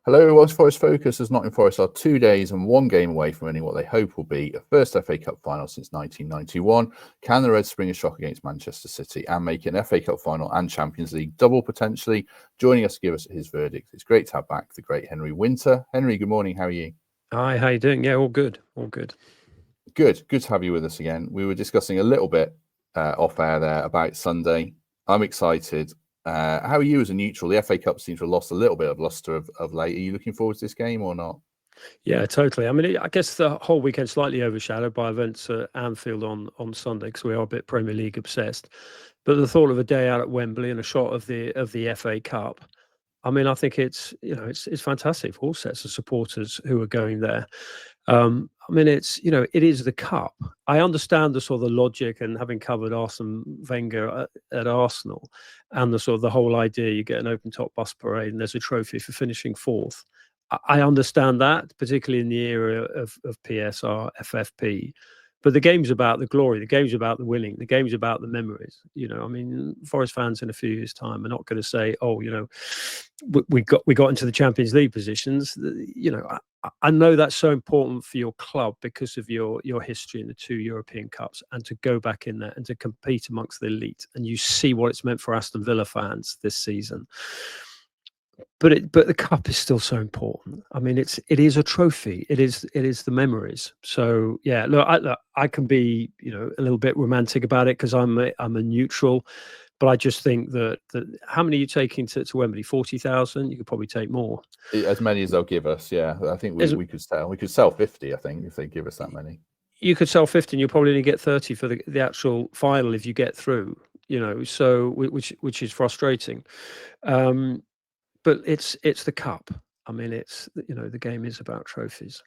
Hello, everyone's Forest Focus as Nottingham Forest are 2 days and one game away from winning what they hope will be a first FA Cup final since 1991. Can the Reds spring a shock against Manchester City and make an FA Cup final and Champions League double potentially? Joining us to give us his verdict, it's great to have back the great Henry Winter. Henry, good morning. How are you? Hi, how you doing? Yeah, all good. Good to have you with us again. We were discussing a little bit off air there about Sunday. I'm excited. How are you as a neutral? The FA Cup seems to have lost a little bit of lustre of late. Are you looking forward to this game or not? Yeah, totally. I mean, I guess the whole weekend slightly overshadowed by events at Anfield on Sunday because we are a bit Premier League obsessed. But the thought of a day out at Wembley and a shot of the FA Cup, I mean, I think it's fantastic for all sets of supporters who are going there. I mean, it is the cup. I understand the sort of the logic, and having covered Arsene Wenger at Arsenal, and the sort of the whole idea you get an open top bus parade and there's a trophy for finishing fourth. I understand that, particularly in the era of PSR, FFP. But the game's about the glory. The game's about the winning. The game's about the memories. I mean, Forest fans in a few years' time are not going to say, "Oh, we got into the Champions League positions." I know that's so important for your club because of your history in the 2 European Cups, and to go back in there and to compete amongst the elite. And you see what it's meant for Aston Villa fans this season. But the cup is still so important. I mean, it is a trophy. It is the memories. So yeah, look, I can be a little bit romantic about it because I'm a neutral, but I just think that how many are you taking to Wembley? 40,000. You could probably take more. As many as they'll give us. Yeah, I think we could sell 50. I think if they give us that many, you could sell 50, and you'll probably only get 30 for the actual final if you get through. So which is frustrating. But it's the cup. I mean, the game is about trophies.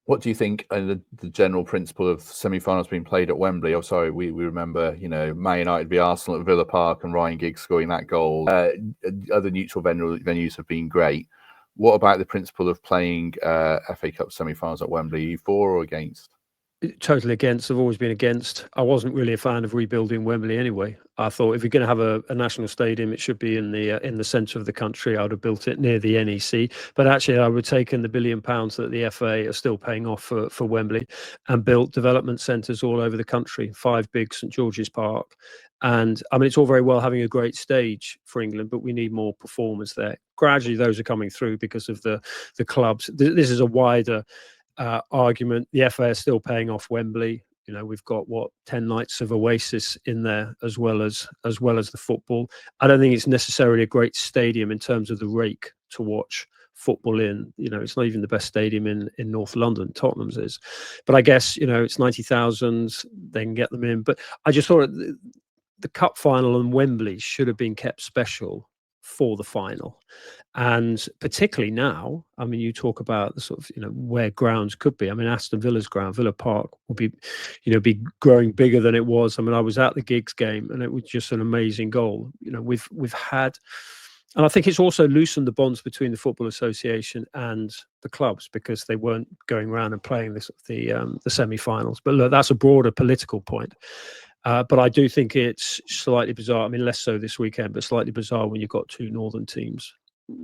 What do you think the general principle of semi-finals being played at Wembley? Oh, sorry, we remember, Man United v Arsenal at Villa Park and Ryan Giggs scoring that goal. Other neutral venues have been great. What about the principle of playing FA Cup semi-finals at Wembley? Are you for or against? Totally against. I've always been against. I wasn't really a fan of rebuilding Wembley anyway. I thought if you're going to have a national stadium, it should be in the centre of the country. I would have built it near the NEC. But actually, I would have taken the £1 billion that the FA are still paying off for Wembley and built development centres all over the country. 5 big St George's Park. And I mean, it's all very well having a great stage for England, but we need more performers there. Gradually, those are coming through because of the clubs. This is a wider argument. The FA are still paying off Wembley. We've got 10 nights of Oasis in there as well as the football. I don't think it's necessarily a great stadium in terms of the rake to watch football in. It's not even the best stadium in North London. Tottenham's is, but I guess it's 90,000. They can get them in. But I just thought the cup final and Wembley should have been kept special for the final. And particularly now, I mean, you talk about the sort of, where grounds could be. I mean, Aston Villa's ground, Villa Park, will be growing bigger than it was. I mean, I was at the Giggs game and it was just an amazing goal. We've had, and I think it's also loosened the bonds between the Football Association and the clubs because they weren't going around and playing the semi-finals. But look, that's a broader political point. But I do think it's slightly bizarre. I mean, less so this weekend, but slightly bizarre when you've got 2 northern teams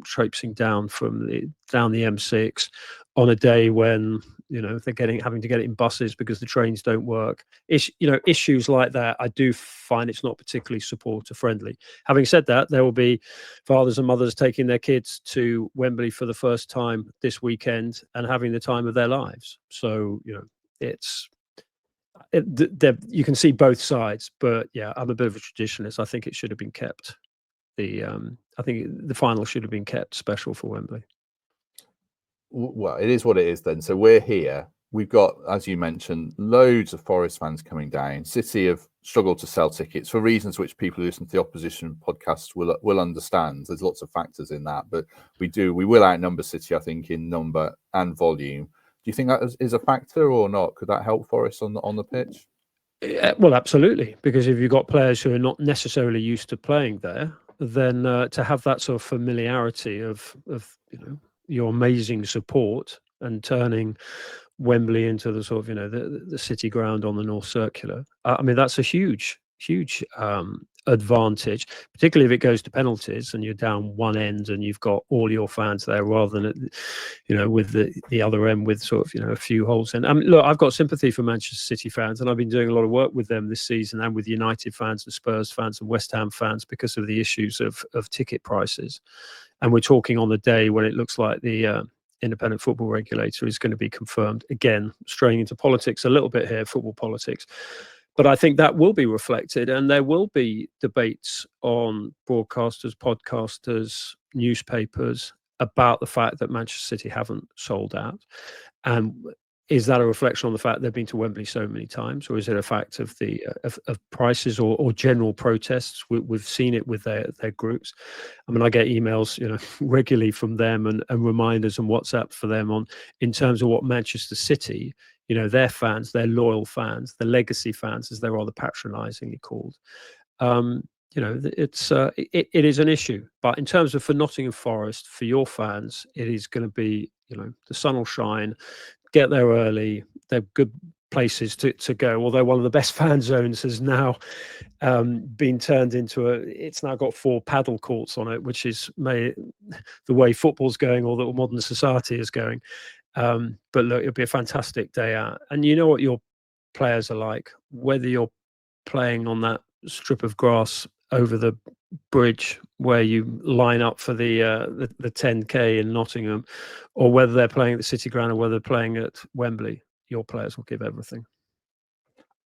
traipsing down the M6 on a day when they're having to get it in buses because the trains don't work. Issues like that, I do find it's not particularly supporter friendly. Having said that, there will be fathers and mothers taking their kids to Wembley for the first time this weekend and having the time of their lives. So you can see both sides, but yeah, I'm a bit of a traditionalist. I think it should have been kept. I think the final should have been kept special for Wembley. Well, it is what it is then. So we're here. We've got, as you mentioned, loads of Forest fans coming down. City have struggled to sell tickets for reasons which people who listen to the opposition podcasts will understand. There's lots of factors in that, but we will outnumber City, I think, in number and volume. Do you think that is a factor or not? Could that help Forest on the pitch? Well, absolutely, because if you've got players who are not necessarily used to playing there, then to have that sort of familiarity of your amazing support and turning Wembley into the sort of the City ground on the North Circular. I mean, that's a huge advantage, particularly if it goes to penalties and you're down one end and you've got all your fans there, rather than with the other end with sort of a few holes in. Look, I've got sympathy for Manchester City fans, and I've been doing a lot of work with them this season, and with United fans and Spurs fans and West Ham fans, because of the issues of ticket prices. And we're talking on the day when it looks like the independent football regulator is going to be confirmed. Again, straying into politics a little bit here, football politics. But I think that will be reflected, and there will be debates on broadcasters, podcasters, newspapers about the fact that Manchester City haven't sold out. And is that a reflection on the fact they've been to Wembley so many times, or is it a fact of the of prices or general protests? We've seen it with their groups. I mean, I get emails regularly from them, and reminders and WhatsApp for them in terms of what Manchester City, their fans, their loyal fans, the legacy fans, as they're rather patronisingly called. It is an issue. But in terms of for Nottingham Forest, for your fans, it is going to be, the sun will shine, get there early. They're good places to go. Although one of the best fan zones has now been turned into it's now got 4 paddle courts on it, which is the way football's going, or that modern society is going. But look, it'll be a fantastic day out. And you know what your players are like, whether you're playing on that strip of grass over the bridge where you line up for the 10K in Nottingham, or whether they're playing at the City Ground, or whether they're playing at Wembley, your players will give everything.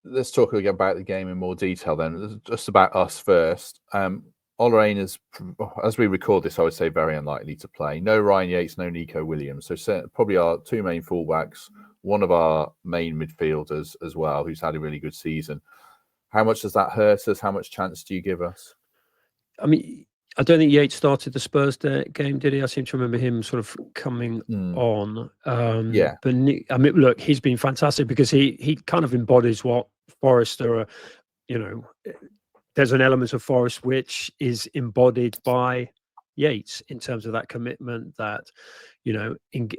Let's talk again about the game in more detail then. Just about us first. Ola Aina's, as we record this, I would say very unlikely to play. No Ryan Yates, no Nico Williams. So probably our 2 main fullbacks, one of our main midfielders as well, who's had a really good season. How much does that hurt us? How much chance do you give us? I mean, I don't think Yates started the Spurs game, did he? I seem to remember him sort of coming on. Yeah. But look, he's been fantastic, because he kind of embodies what Forest are. There's an element of Forest which is embodied by Yates in terms of that commitment, that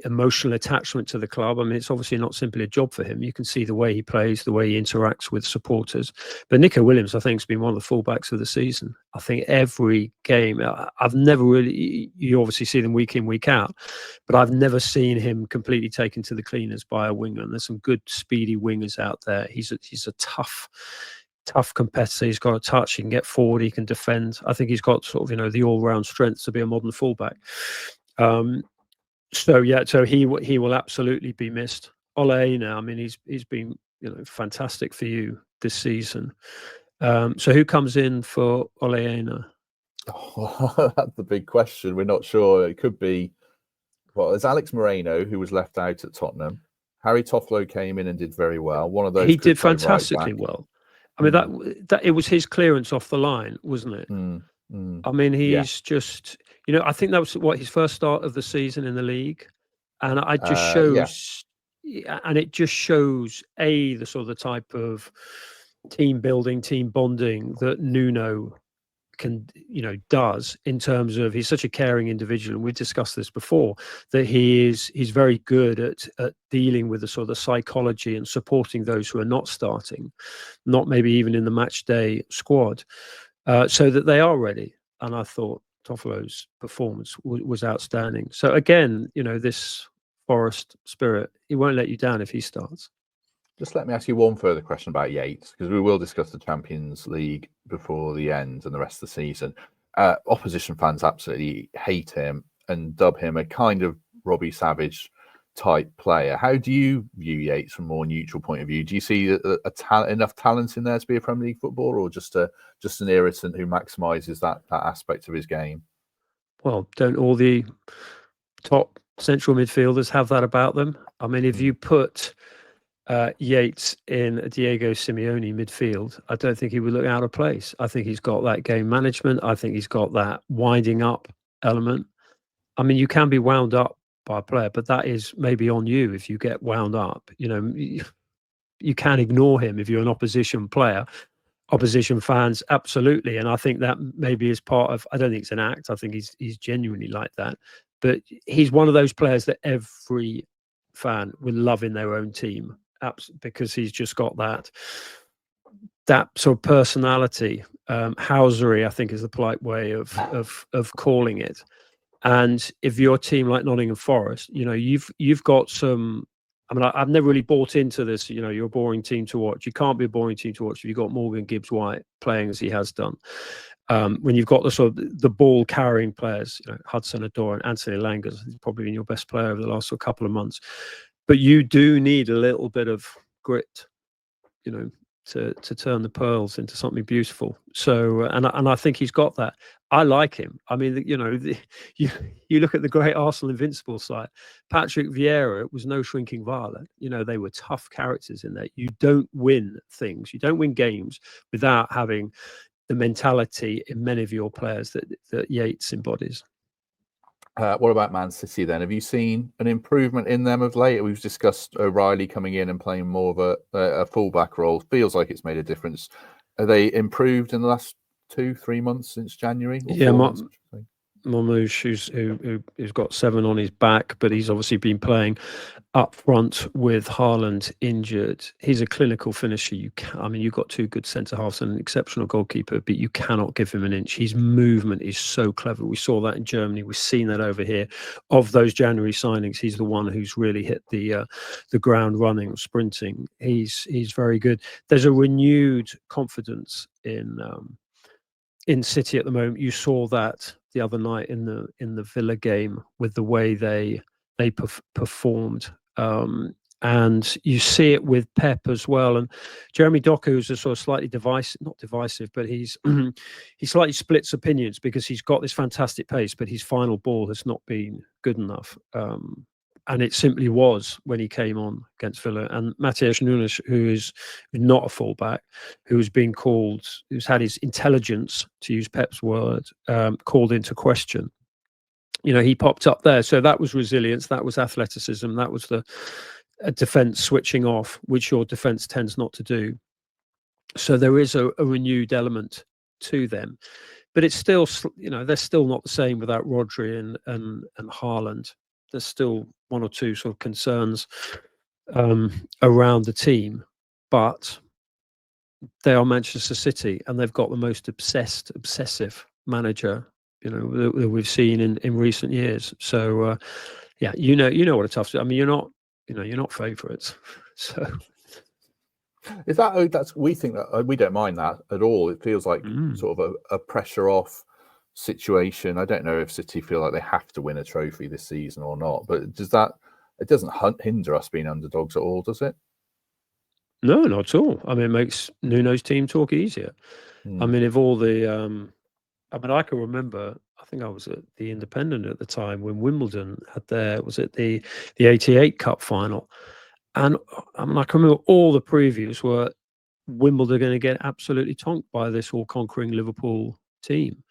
emotional attachment to the club. I mean, it's obviously not simply a job for him. You can see the way he plays, the way he interacts with supporters. But Nico Williams, I think, has been one of the fullbacks of the season. I think every game, I've never really, you obviously see them week in, week out, but I've never seen him completely taken to the cleaners by a winger. And there's some good, speedy wingers out there. He's a tough competitor. He's got a touch. He can get forward. He can defend. I think he's got sort of the all-round strength to be a modern fullback. So he will absolutely be missed. Ola Aina, I mean, he's been fantastic for you this season. So who comes in for Ola Aina? Oh, that's the big question. We're not sure. It could be. Well, there's Alex Moreno, who was left out at Tottenham. Harry Toffolo came in and did very well. One of those. He did fantastically well. I mean, that it was his clearance off the line, wasn't it? I mean, he's just, I think that was his first start of the season in the league, and it just shows the sort of the type of team building, team bonding that Nuno does, in terms of he's such a caring individual, and we've discussed this before, that he's very good at dealing with the sort of the psychology and supporting those who are not starting, not maybe even in the match day squad, so that they are ready. And I thought Toffolo's performance was outstanding. So again, this Forest spirit, he won't let you down if he starts. Just let me ask you one further question about Yates, because we will discuss the Champions League before the end and the rest of the season. Opposition fans absolutely hate him and dub him a kind of Robbie Savage type player. How do you view Yates from a more neutral point of view? Do you see enough talent in there to be a Premier League footballer, or just an irritant who maximises that aspect of his game? Well, don't all the top central midfielders have that about them? I mean, if you put Yates in a Diego Simeone midfield, I don't think he would look out of place. I think he's got that game management. I think he's got that winding up element. I mean, you can be wound up by a player, but that is maybe on you if you get wound up. You can ignore him if you're an opposition player. Opposition fans, absolutely. And I think that maybe is part of, I don't think it's an act. I think he's genuinely like that. But he's one of those players that every fan will love in their own team, because he's just got that that sort of personality, housery, I think is the polite way of calling it. And if you're a team like Nottingham Forest, you know, you've got some. I mean, I've never really bought into this. You know, you're a boring team to watch. You can't be a boring team to watch if you've got Morgan Gibbs-White playing as he has done. When you've got the sort of the ball carrying players, you know, Hudson-Odoi and Anthony Langer's probably been your best player over the last couple of months. But you do need a little bit of grit, you know, to turn the pearls into something beautiful. So, and I think he's got that. I like him. I mean, you know, you look at the great Arsenal Invincible side. Patrick Vieira was no shrinking violet. You know, they were tough characters in there. You don't win things. You don't win games without having the mentality in many of your players that Yates embodies. What about Man City then? Have you seen an improvement in them of late? We've discussed O'Reilly coming in and playing more of a fullback role. Feels like it's made a difference. Are they improved in the last 2-3 months since January? Yeah, Marmoush, who's got 7 on his back, but he's obviously been playing up front with Haaland injured. He's a clinical finisher. You've got 2 good centre halves and an exceptional goalkeeper, but you cannot give him an inch. His movement is so clever. We saw that in Germany. We've seen that over here. Of those January signings, he's the one who's really hit the ground running, sprinting. He's very good. There's a renewed confidence in City at the moment. You saw that the other night in the Villa game with the way they performed, and you see it with Pep as well. And Jeremy Doku is a sort of slightly not divisive, but he slightly splits opinions because he's got this fantastic pace, but his final ball has not been good enough. And it simply was when he came on against Villa. And Matheus Cunha, who is not a fullback, who's had his intelligence, to use Pep's word, called into question. You know, he popped up there. So that was resilience, that was athleticism, that was the defence switching off, which your defence tends not to do. So there is a renewed element to them. But it's still, you know, they're still not the same without Rodri and Haaland. There's still 1 or 2 sort of concerns around the team, but they are Manchester City, and they've got the most obsessive manager, you know, that we've seen in recent years. So, yeah, you know what a tough. I mean, you're not favourites. So, is that we think that we don't mind that at all. It feels like sort of a pressure off situation. I don't know if City feel like they have to win a trophy this season or not, but it doesn't hinder us being underdogs at all, does it? No, not at all. I mean, it makes Nuno's team talk easier. I mean, if all the I can remember, I think I was at the Independent at the time when Wimbledon had the 88 Cup final, and I mean, I can remember all the previews were Wimbledon going to get absolutely tonked by this all-conquering Liverpool team.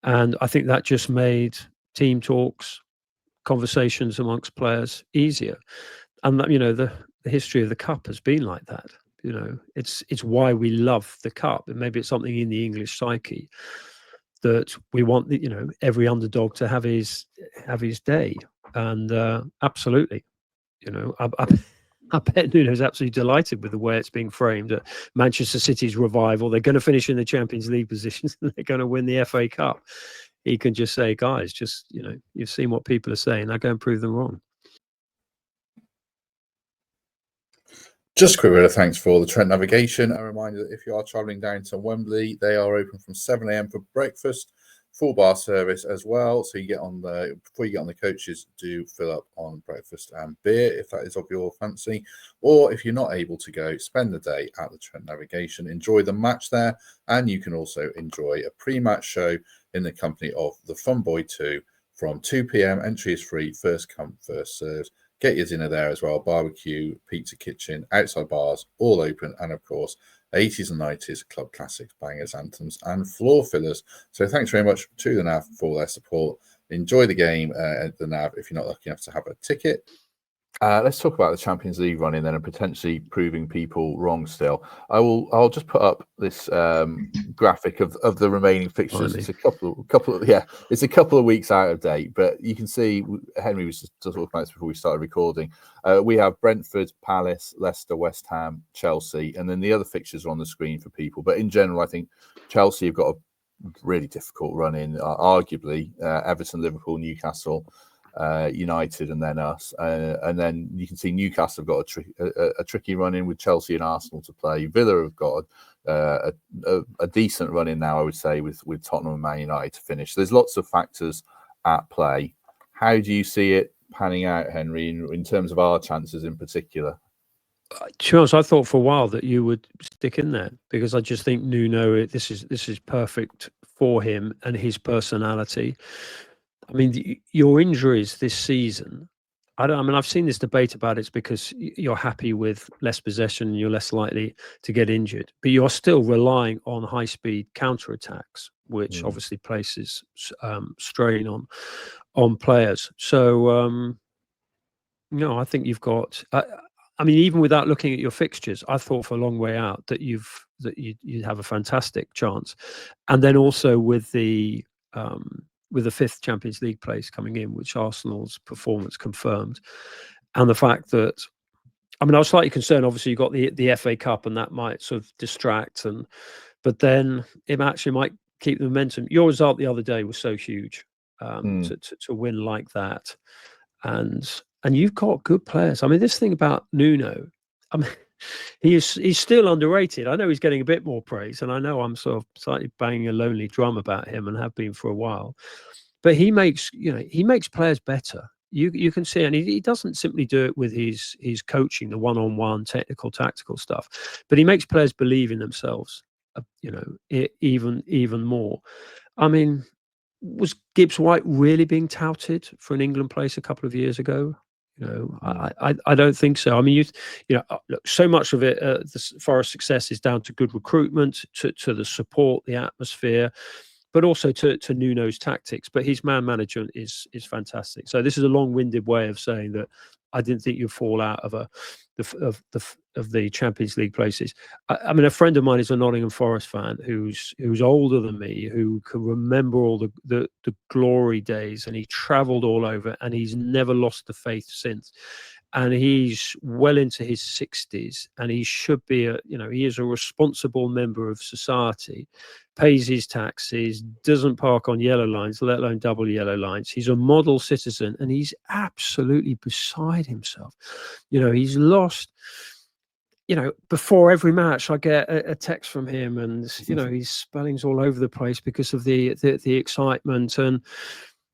And I think that just made team talks, conversations amongst players easier. And you know, the history of the cup has been like that. You know, it's why we love the cup, and maybe it's something in the English psyche that we want, you know, every underdog to have his day. And absolutely, you know, I bet Nuno's absolutely delighted with the way it's being framed at Manchester City's revival. They're going to finish in the Champions League positions and they're going to win the FA Cup. He can just say, guys, just, you know, you've seen what people are saying. Now go and prove them wrong. Just a quick word of thanks for the Trent Navigation. A reminder that if you are travelling down to Wembley, they are open from 7 a.m. for breakfast, full bar service as well. So you before you get on the coaches, do fill up on breakfast and beer if that is of your fancy. Or if you're not able to go, spend the day at the Trent Navigation, enjoy the match there, and you can also enjoy a pre-match show in the company of the Fun Boy 2 from 2 p.m. Entry is free, first come, first served. Get your dinner there as well. Barbecue, pizza kitchen, outside bars, all open. And of course, 80s and 90s club classics, bangers, anthems, and floor fillers. So thanks very much to the NAV for their support. Enjoy the game at the NAV if you're not lucky enough to have a ticket. Let's talk about the Champions League running then, and potentially proving people wrong. Still, I'll just put up this graphic of the remaining fixtures. It's a couple it's a couple of weeks out of date, but you can see Henry was just talking about this before we started recording. We have Brentford, Palace, Leicester, West Ham, Chelsea, and then the other fixtures are on the screen for people. But in general, I think Chelsea have got a really difficult run in, arguably Everton, Liverpool, Newcastle, United, and then us, and then you can see Newcastle have got a tricky run in with Chelsea and Arsenal to play. Villa have got a decent run in now, I would say, with Tottenham and Man United to finish. There's lots of factors at play. How do you see it panning out, Henry, in terms of our chances in particular? To be honest, I thought for a while that you would stick in there, because I just think Nuno, this is perfect for him and his personality. I mean, your injuries this season, I've seen this debate about it's because you're happy with less possession and you're less likely to get injured, but you're still relying on high-speed counterattacks, which obviously places strain on players. So, no, I think you've got. I mean, even without looking at your fixtures, I thought for a long way out that you'd have a fantastic chance, and then also with the fifth Champions League place coming in, which Arsenal's performance confirmed, and the fact that, I mean, I was slightly concerned. Obviously, you got the FA Cup, and that might sort of distract, but then it actually might keep the momentum. Your result the other day was so huge, to win like that, and you've got good players. I mean, this thing about Nuno, I mean, he's still underrated. I know he's getting a bit more praise, and I know I'm sort of slightly banging a lonely drum about him and have been for a while. But he makes players better. You can see, and he doesn't simply do it with his coaching, the one-on-one technical, tactical stuff, but he makes players believe in themselves. Even more. I mean, was Gibbs-White really being touted for an England place a couple of years ago? I don't think so. I mean, look, so much of it, the Forest success is down to good recruitment, to the support, the atmosphere, but also to Nuno's tactics. But his man management is fantastic. So this is a long-winded way of saying that I didn't think you'd fall out of the Champions League places. I mean, a friend of mine is a Nottingham Forest fan who's older than me, who can remember all the glory days, and he travelled all over, and he's never lost the faith since. And he's well into his 60s, and he should be he is a responsible member of society, pays his taxes, doesn't park on yellow lines, let alone double yellow lines. He's a model citizen, and he's absolutely beside himself. He's lost. Before every match, I get a text from him, and his spelling's all over the place because of the excitement, and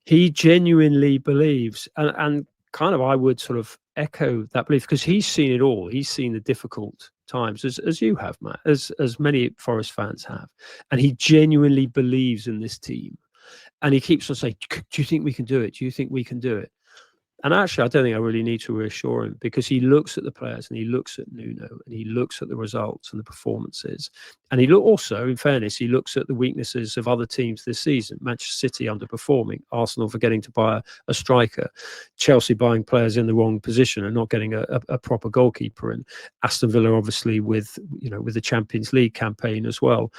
he genuinely believes, and kind of I would sort of echo that belief, because he's seen it all. He's seen the difficult times, as you have, Matt, as many Forest fans have, and he genuinely believes in this team, and he keeps on saying, "Do you think we can do it? Do you think we can do it?" And actually, I don't think I really need to reassure him, because he looks at the players, and he looks at Nuno, and he looks at the results and the performances. And he also, in fairness, he looks at the weaknesses of other teams this season. Manchester City underperforming, Arsenal forgetting to buy a striker, Chelsea buying players in the wrong position and not getting a proper goalkeeper, and Aston Villa obviously with the Champions League campaign as well,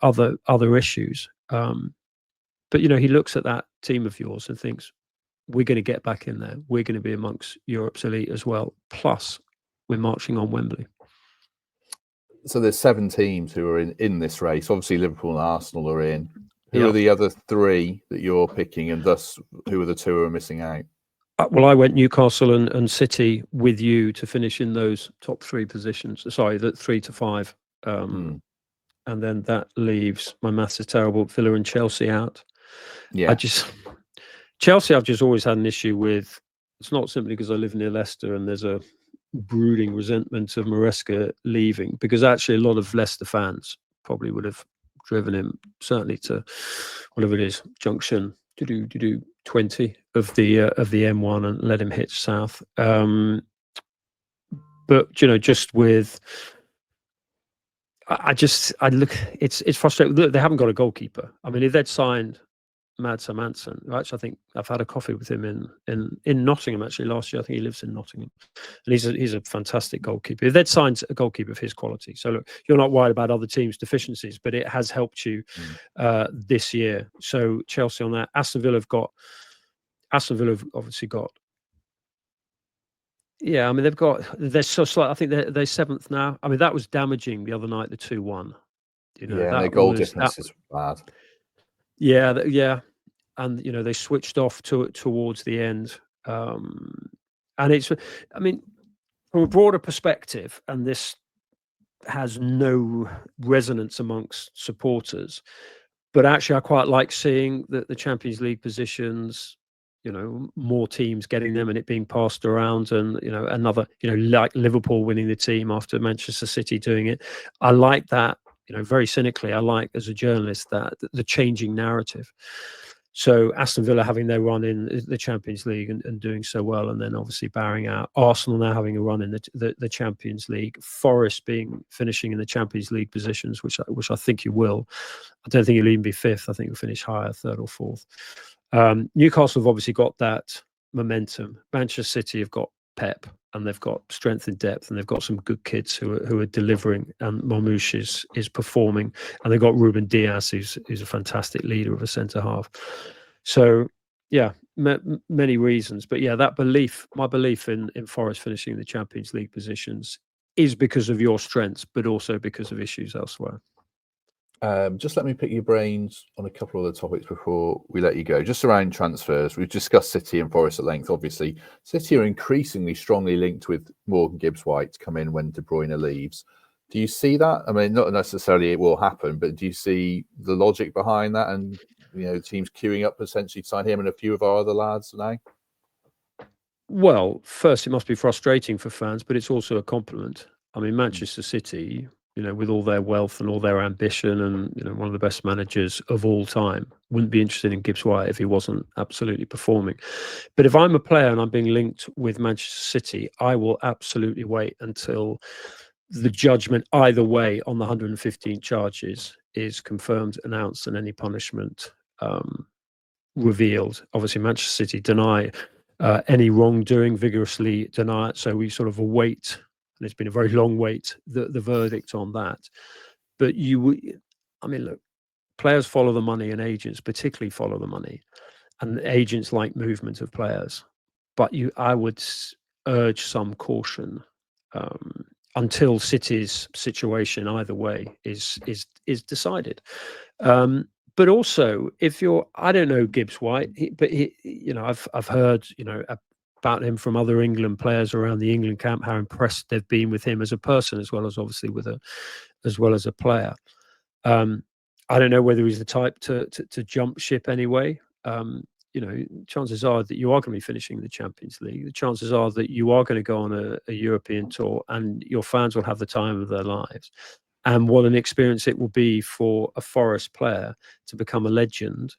other issues. But he looks at that team of yours and thinks, we're going to get back in there. We're going to be amongst Europe's elite as well. Plus, we're marching on Wembley. So there's 7 teams who are in this race. Obviously, Liverpool and Arsenal are in. Who are the other 3 that you're picking, and thus who are the 2 who are missing out? Well, I went Newcastle and City with you to finish in those top 3 positions. Sorry, the 3 to 5. And then that leaves, my maths is terrible, Villa and Chelsea out. Yeah. Chelsea, I've just always had an issue with. It's not simply because I live near Leicester and there's a brooding resentment of Maresca leaving, because actually a lot of Leicester fans probably would have driven him certainly to whatever it is, junction 20 of the M1, and let him hit south. But just with, I look, it's frustrating. Look, they haven't got a goalkeeper. I mean, if they'd signed Mads Hermansen. Actually, I think I've had a coffee with him in Nottingham actually last year. I think he lives in Nottingham, and he's a fantastic goalkeeper. They'd signed a goalkeeper of his quality. So look, you're not worried about other teams' deficiencies, but it has helped you this year. So Chelsea on that. Aston Villa have obviously got. Yeah, I mean they're so slight. I think they're seventh now. I mean that was damaging the other night, the 2-1. You know, their goal difference is bad. Yeah, and you know they switched off towards the end, and it's. I mean, from a broader perspective, and this has no resonance amongst supporters, but actually I quite like seeing the Champions League positions. You know, more teams getting them and it being passed around, and you know another. You know, like Liverpool winning the team after Manchester City doing it. I like that. You know, very cynically, I like as a journalist that the changing narrative. So Aston Villa having their run in the Champions League and doing so well, and then obviously bowing out. Arsenal now having a run in the Champions League. Forest finishing in the Champions League positions, which I think you will. I don't think you'll even be fifth. I think you'll finish higher, third or fourth. Newcastle have obviously got that momentum. Manchester City have got Pep, and they've got strength and depth, and they've got some good kids who are delivering. And Marmoush is performing, and they've got Ruben Diaz, who's a fantastic leader of a centre half. So yeah, many reasons, but yeah, my belief in Forest finishing the Champions League positions is because of your strengths, but also because of issues elsewhere. Just let me pick your brains on a couple of other topics before we let you go. Just around transfers, we've discussed City and Forest at length. Obviously, City are increasingly strongly linked with Morgan Gibbs-White to come in when De Bruyne leaves. Do you see that? I mean, not necessarily it will happen, but do you see the logic behind that? And you know, teams queuing up essentially to sign him and a few of our other lads now. Well, first, it must be frustrating for fans, but it's also a compliment. I mean, Manchester City, you know, with all their wealth and all their ambition, and you know, one of the best managers of all time, wouldn't be interested in Gibbs-White if he wasn't absolutely performing. But if I'm a player and I'm being linked with Manchester City, I will absolutely wait until the judgment either way on the 115 charges is confirmed, announced, and any punishment revealed. Obviously, Manchester City deny any wrongdoing, vigorously deny it. So we sort of await, and it's been a very long wait, the verdict on that. But I mean, look, players follow the money, and agents particularly follow the money, and agents like movement of players. But I would urge some caution until City's situation either way is decided. But also, if I don't know Gibbs-White, but you know, I've heard, you know, about him from other England players around the England camp, how impressed they've been with him as a person, as well as obviously as well as a player. I don't know whether he's the type to jump ship anyway. You know, chances are that you are going to be finishing the Champions League. The chances are that you are going to go on a European tour, and your fans will have the time of their lives. And what an experience it will be for a Forest player to become a legend,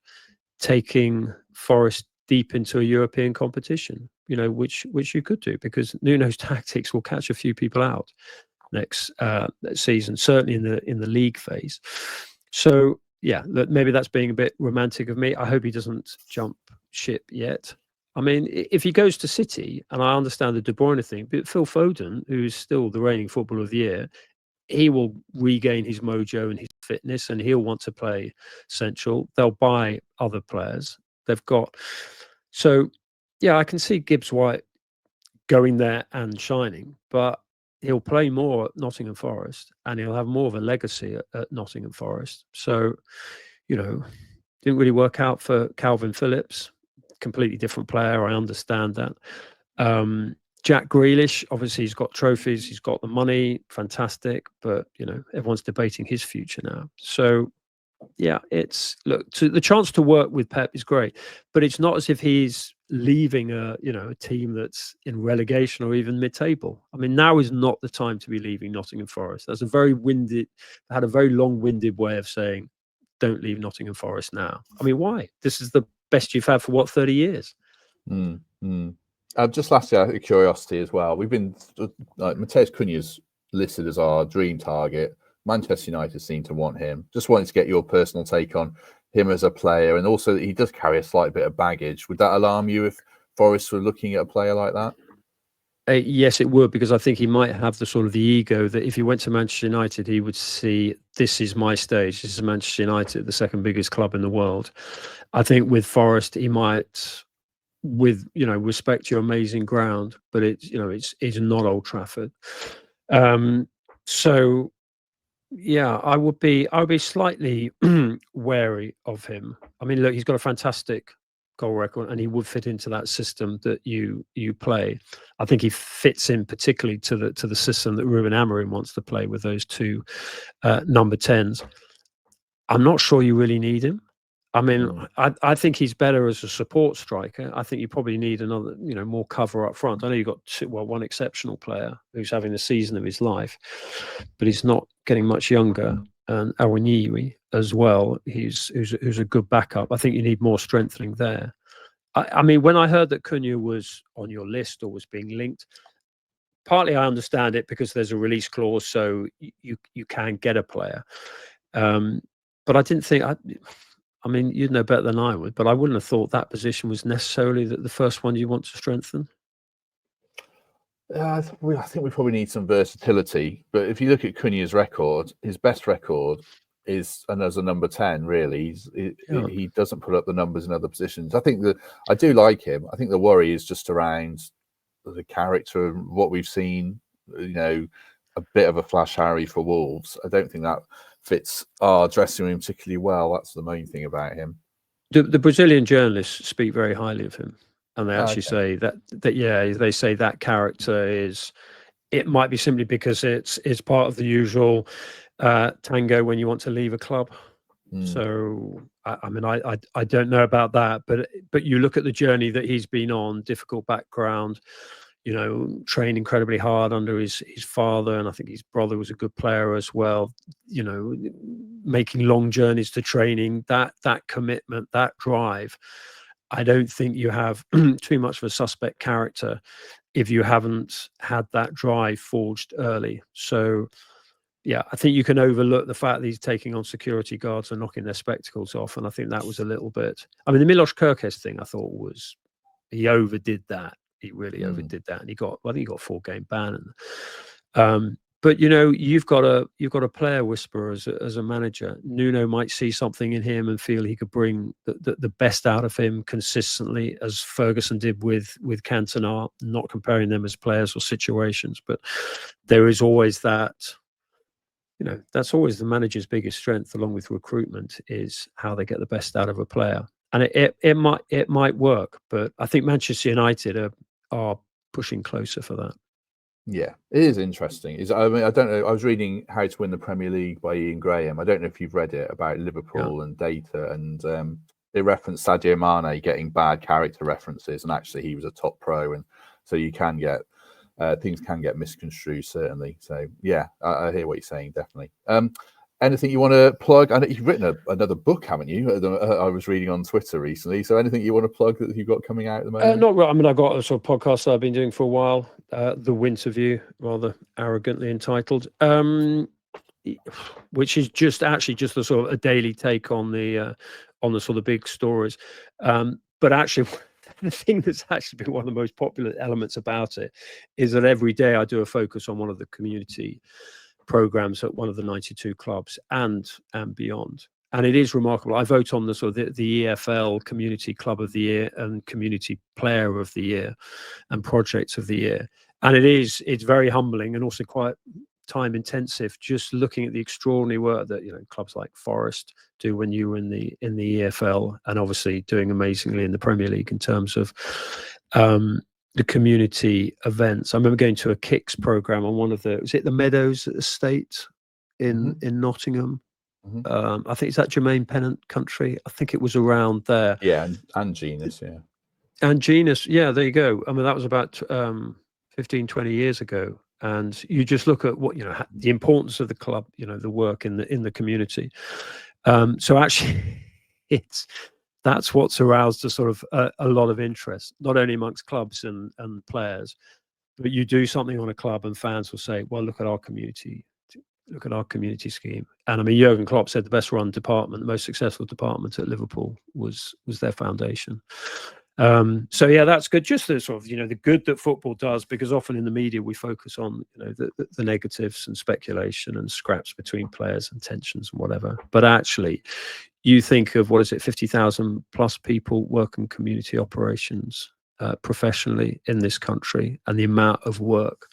taking Forest deep into a European competition, you know, which you could do, because Nuno's tactics will catch a few people out next season, certainly in the league phase. So yeah, maybe that's being a bit romantic of me. I hope he doesn't jump ship yet. I mean, if he goes to City, and I understand the De Bruyne thing, but Phil Foden, who's still the reigning Footballer of the Year, he will regain his mojo and his fitness, and he'll want to play central. They'll buy other players. They've got. So, yeah, I can see Gibbs-White going there and shining, but he'll play more at Nottingham Forest, and he'll have more of a legacy at Nottingham Forest. So, you know, didn't really work out for Calvin Phillips. Completely different player. I understand that. Jack Grealish, obviously, he's got trophies, he's got the money, fantastic, but you know, everyone's debating his future now. So, yeah, the chance to work with Pep is great, but it's not as if he's leaving a team that's in relegation or even mid-table. I mean, now is not the time to be leaving Nottingham Forest. That's a very long-winded way of saying, don't leave Nottingham Forest now. I mean, why? This is the best you've had for 30 years? Just lastly, out of curiosity as well, we've been Matheus Cunha's listed as our dream target. Manchester United seem to want him. Just wanted to get your personal take on him as a player, and also he does carry a slight bit of baggage. Would that alarm you if Forest were looking at a player like that? Yes, it would, because I think he might have the sort of the ego that if he went to Manchester United, he would see, this is my stage. This is Manchester United, the second biggest club in the world. I think with Forest, he might, with, you know, respect your amazing ground, but it's, you know, it's not Old Trafford. So yeah, I would be slightly wary of him. I mean, look, he's got a fantastic goal record, and he would fit into that system that you play. I think he fits in particularly to the system that Ruben Amorim wants to play with those two number 10s. I'm not sure you really need him. I mean, I think he's better as a support striker. I think you probably need another, you know, more cover up front. I know you've got one exceptional player who's having the season of his life, but he's not getting much younger. And Awoniyi as well, who's a good backup. I think you need more strengthening there. I mean, when I heard that Cunha was on your list or was being linked, partly I understand it because there's a release clause, so you can get a player. But I didn't think I mean, you'd know better than I would, but I wouldn't have thought that position was necessarily the first one you want to strengthen. I think we probably need some versatility. But if you look at Cunha's record, his best record is, and as a number 10, really, he doesn't put up the numbers in other positions. I think that I do like him. I think the worry is just around the character and what we've seen. You know, a bit of a flash Harry for Wolves. I don't think that fits our dressing room particularly well. That's the main thing about him. The Brazilian journalists speak very highly of him, and they actually say that yeah, they say that character is. It might be simply because it's part of the usual tango when you want to leave a club. So I mean, I don't know about that, but you look at the journey that he's been on, difficult background, you know, trained incredibly hard under his father, and I think his brother was a good player as well. You know, making long journeys to training, that commitment, that drive. I don't think you have too much of a suspect character if you haven't had that drive forged early. So yeah, I think you can overlook the fact that he's taking on security guards and knocking their spectacles off, and I think that was a little bit. I mean, the Milos Kerkez thing, I thought was he overdid that. He really overdid that, and I think he got a 4-game ban. But you know, you've got a player whisperer as a manager. Nuno might see something in him and feel he could bring the best out of him consistently, as Ferguson did with Cantona. Not comparing them as players or situations, but there is always that. You know, that's always the manager's biggest strength, along with recruitment, is how they get the best out of a player. And it might work, but I think Manchester United are pushing closer for that. Yeah, it is interesting. I mean, I don't know. I was reading How to Win the Premier League by Ian Graham. I don't know if you've read it, about Liverpool and data, and they referenced Sadio Mane getting bad character references, and actually he was a top pro, and so you can get things can get misconstrued, certainly. So yeah, I hear what you're saying, definitely. Anything you want to plug? I know you've written another book, haven't you? I was reading on Twitter recently. So anything you want to plug that you've got coming out at the moment? Not really. I mean, I've got a sort of podcast that I've been doing for a while, The Winter View, rather arrogantly entitled, which is just a sort of a daily take on the sort of big stories. But actually, the thing that's actually been one of the most popular elements about it is that every day I do a focus on one of the community programs at one of the 92 clubs and beyond. And it is remarkable. I vote on the sort of the EFL Community Club of the Year and Community Player of the Year and Projects of the Year. And it's very humbling and also quite time intensive, just looking at the extraordinary work that, you know, clubs like Forest do when you were in the EFL, and obviously doing amazingly in the Premier League in terms of the community events. I remember going to a Kicks program on one of was it the Meadows Estate in Nottingham? I think it's at Jermaine Pennant Country. I think it was around there. Yeah, and Genus, yeah. And Genus, yeah, there you go. I mean, that was about 15, 20 years ago. And you just look at what, you know, the importance of the club, you know, the work in the community. So actually, that's what's aroused a sort of a lot of interest, not only amongst clubs and players, but you do something on a club and fans will say, well, look at our community Look at our community scheme. And I mean, Jurgen Klopp said the best run department, the most successful department at Liverpool was their foundation. So yeah, that's good. Just the sort of, the good that football does, because often in the media we focus on, the negatives and speculation and scraps between players and tensions and whatever. But actually, you think of, 50,000 plus people work in community operations professionally in this country, and the amount of work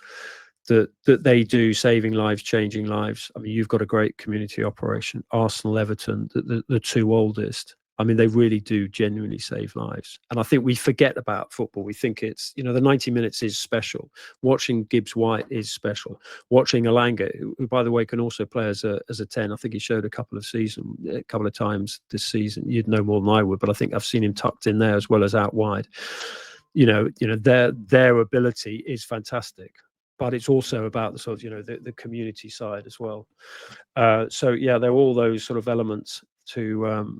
that they do, saving lives, changing lives. I mean, you've got a great community operation. Arsenal, Everton, the two oldest. I mean, they really do genuinely save lives. And I think we forget about football. We think it's, the 90 minutes is special. Watching Gibbs-White is special. Watching Elanga, who, by the way, can also play as a 10. I think he showed a couple of times this season. You'd know more than I would, but I think I've seen him tucked in there as well as out wide. Their ability is fantastic. But it's also about the sort of, the community side as well. So yeah, there are all those sort of elements to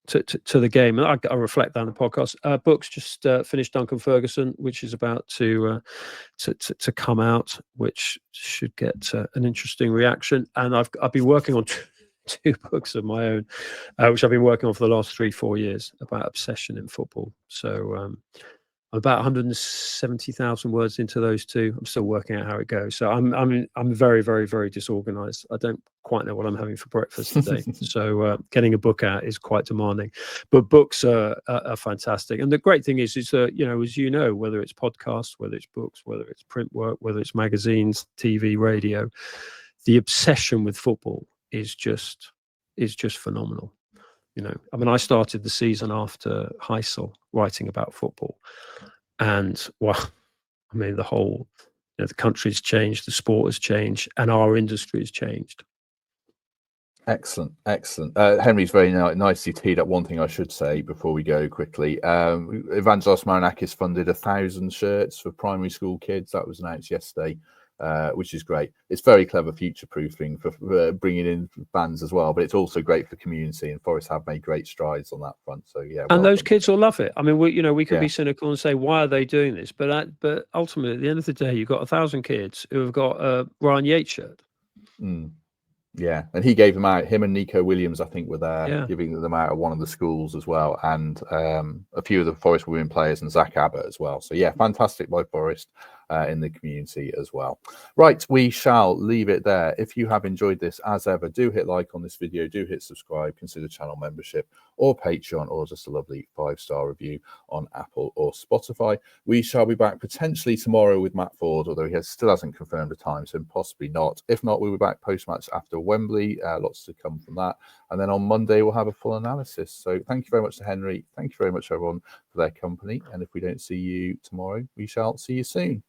the game, and I reflect that on the podcast. Books just finished Duncan Ferguson, which is about to come out, which should get an interesting reaction. And I've been working on two books of my own, which I've been working on for the last 3-4 years about obsession in football. So I'm about 170,000 words into those two. I'm still working out how it goes. So I'm very, very, very disorganized. I don't quite know what I'm having for breakfast today. So getting a book out is quite demanding. But books are fantastic. And the great thing is as whether it's podcasts, whether it's books, whether it's print work, whether it's magazines, TV, radio, the obsession with football is just phenomenal. I mean, I started the season after Heysel writing about football, and I mean, the whole, the country's changed, the sport has changed, and our industry has changed. Excellent. Henry's very nicely teed up one thing I should say before we go quickly. Evangelos Marinakis funded 1,000 shirts for primary school kids. That was announced yesterday. Which is great. It's very clever future-proofing for bringing in fans as well, but it's also great for the community, and Forest have made great strides on that front. So yeah, and those kids will love it. I mean, we can be cynical and say, why are they doing this? But ultimately, at the end of the day, you've got 1,000 kids who have got a Ryan Yates shirt. Yeah, and he gave them out. Him and Nico Williams, I think, were there giving them out at one of the schools as well, and a few of the Forest women players and Zach Abbott as well. So yeah, fantastic by Forest in the community as well. Right, we shall leave it there. If you have enjoyed this, as ever, do hit like on this video, do hit subscribe, consider channel membership or Patreon, or just a lovely 5-star review on Apple or Spotify. We shall be back potentially tomorrow with Matt Ford, although he still hasn't confirmed a time, so possibly not. If not, we'll be back post-match after Wembley. Lots to come from that. And then on Monday, we'll have a full analysis. So thank you very much to Henry. Thank you very much, everyone, for their company. And if we don't see you tomorrow, we shall see you soon.